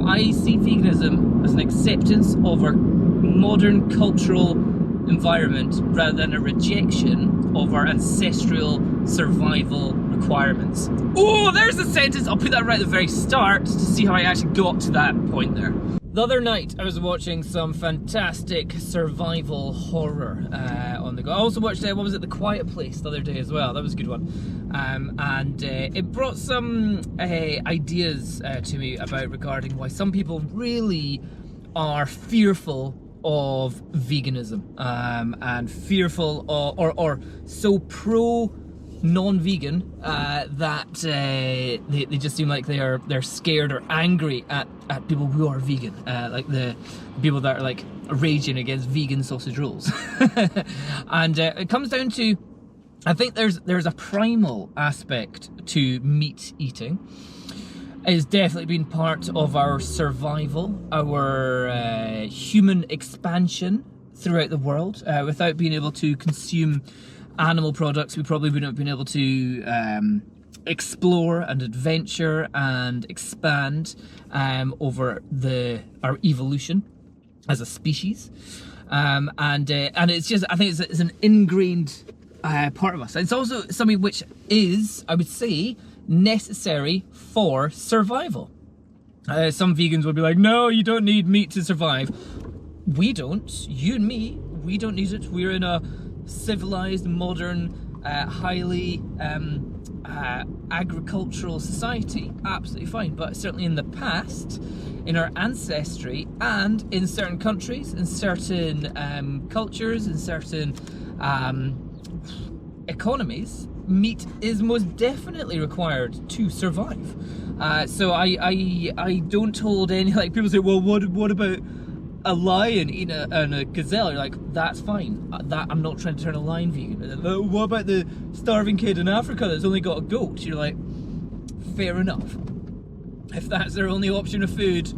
I see veganism as an acceptance of our modern cultural environment rather than a rejection of our ancestral survival requirements. Oh, there's the sentence. I'll put that right at the very start to see how I actually got to that point there. The other night I was watching some fantastic survival horror on the go. I also watched, what was it, The Quiet Place the other day as well. That was a good one. And it brought some ideas to me about regarding why some people really are fearful of veganism and fearful or so pro non-vegan that they just seem like they're scared or angry at people who are vegan, like the people that are like raging against vegan sausage rolls. And it comes down to, I think there's a primal aspect to meat eating. It's definitely been part of our survival, our human expansion throughout the world. Without being able to our animal products, we probably wouldn't have been able to explore and adventure and expand over our evolution as a species. And it's just, I think it's an ingrained part of us. It's also something which is, I would say, necessary for survival. Some vegans will be like, no, you don't need meat to survive. We don't. You and me, we don't need it. We're in a civilized, modern, highly agricultural society. Absolutely fine. But certainly in the past, in our ancestry, and in certain countries, in certain cultures, in certain economies, meat is most definitely required to survive. So I don't hold any, like, people say, well, what about a lion eating a gazelle? You're like, that's fine. I'm not trying to turn a lion vegan. What about the starving kid in Africa that's only got a goat? You're like, fair enough. If that's their only option of food,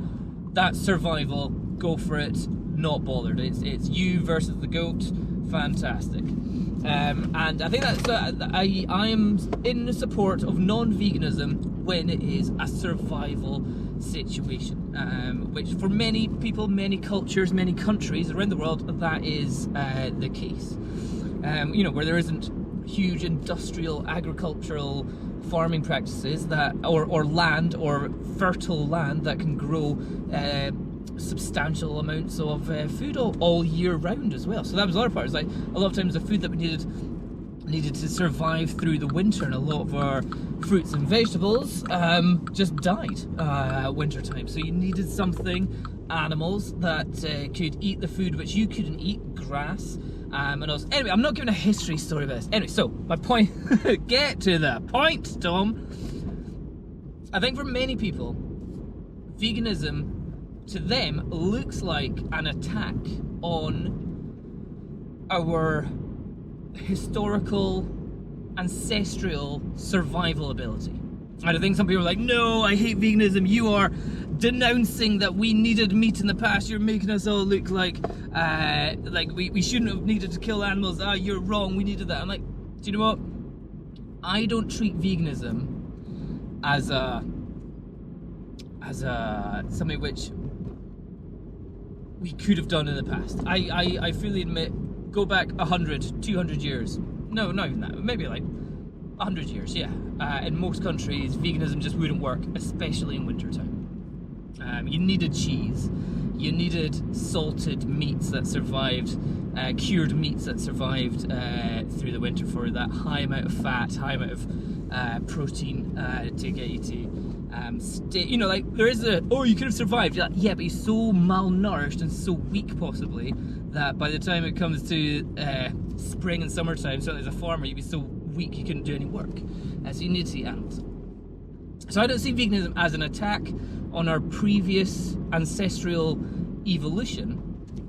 that's survival. Go for it. Not bothered. It's you versus the goat. Fantastic. And I think that's I am in support of non-veganism when it is a survival situation, which for many people, many cultures, many countries around the world, that is the case. You know, where there isn't huge industrial agricultural farming practices that, or land, or fertile land that can grow substantial amounts of food all year round as well. So that was the other part. It's like a lot of times the food that we needed to survive through the winter, and a lot of our fruits and vegetables just died winter time. So you needed animals that could eat the food which you couldn't eat, grass. And also, anyway, I'm not giving a history story about this. Anyway, so my point, get to the point, Tom. I think for many people, veganism to them looks like an attack on our historical, ancestral survival ability. And I think some people are like, no, I hate veganism. You are denouncing that we needed meat in the past. You're making us all look like we shouldn't have needed to kill animals. You're wrong. We needed that. I'm like, do you know what? I don't treat veganism as something which we could have done in the past. I fully admit, go back 100, 200 years. No, not even that. Maybe like 100 years, yeah. In most countries, veganism just wouldn't work, especially in wintertime. You needed cheese. You needed salted meats that survived, cured meats that survived through the winter for that high amount of fat, high amount of protein to get you to you know, like, there is you could have survived. You're like, yeah, but you're so malnourished and so weak possibly that by the time it comes to spring and summertime, certainly as a farmer, you'd be so weak you couldn't do any work. So you need to eat animals. So I don't see veganism as an attack on our previous ancestral evolution,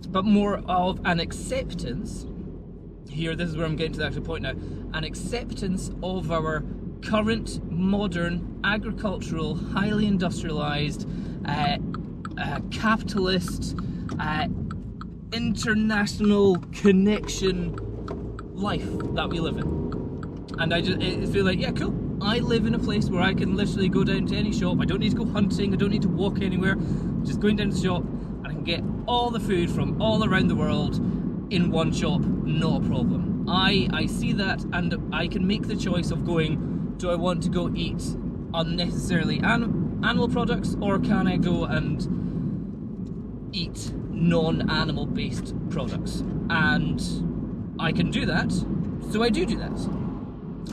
but more of an acceptance. Here, this is where I'm getting to the actual point now. An acceptance of our current, modern, agricultural, highly industrialized, capitalist, international connection life that we live in. And I feel like, yeah, cool. I live in a place where I can literally go down to any shop. I don't need to go hunting, I don't need to walk anywhere. Just going down to the shop and I can get all the food from all around the world in one shop, not a problem. I see that, and I can make the choice of going, do I want to go eat unnecessarily animal products, or can I go and eat non-animal based products? And I can do that, so I do that.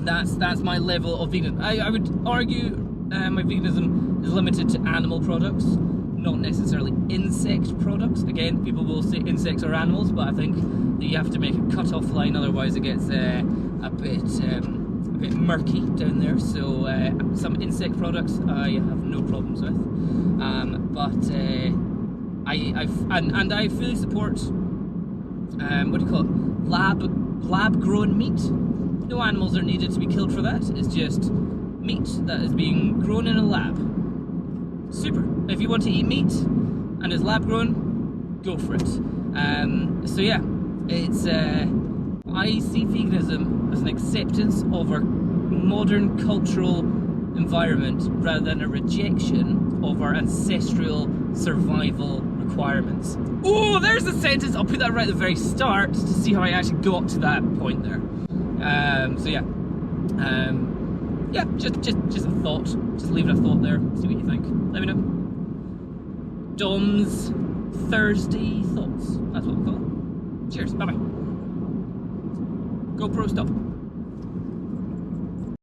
That's my level of vegan. I would argue my veganism is limited to animal products, not necessarily insect products. Again, people will say insects are animals, but I think that you have to make a cut-off line, otherwise it gets a bit murky down there. So some insect products I have no problems with, but I fully support what do you call it? Lab grown meat. No animals are needed to be killed for that. It's just meat that is being grown in a lab. Super. If you want to eat meat and it's lab grown, go for it. So yeah, it's I see veganism as an acceptance of our modern cultural environment rather than a rejection of our ancestral survival requirements. Oh, there's the sentence. I'll put that right at the very start to see how I actually got to that point there. So yeah, just a thought. Just leave it a thought there. See what you think. Let me know. Dom's Thursday thoughts. That's what we'll call it. Cheers. Bye bye. GoPro stop.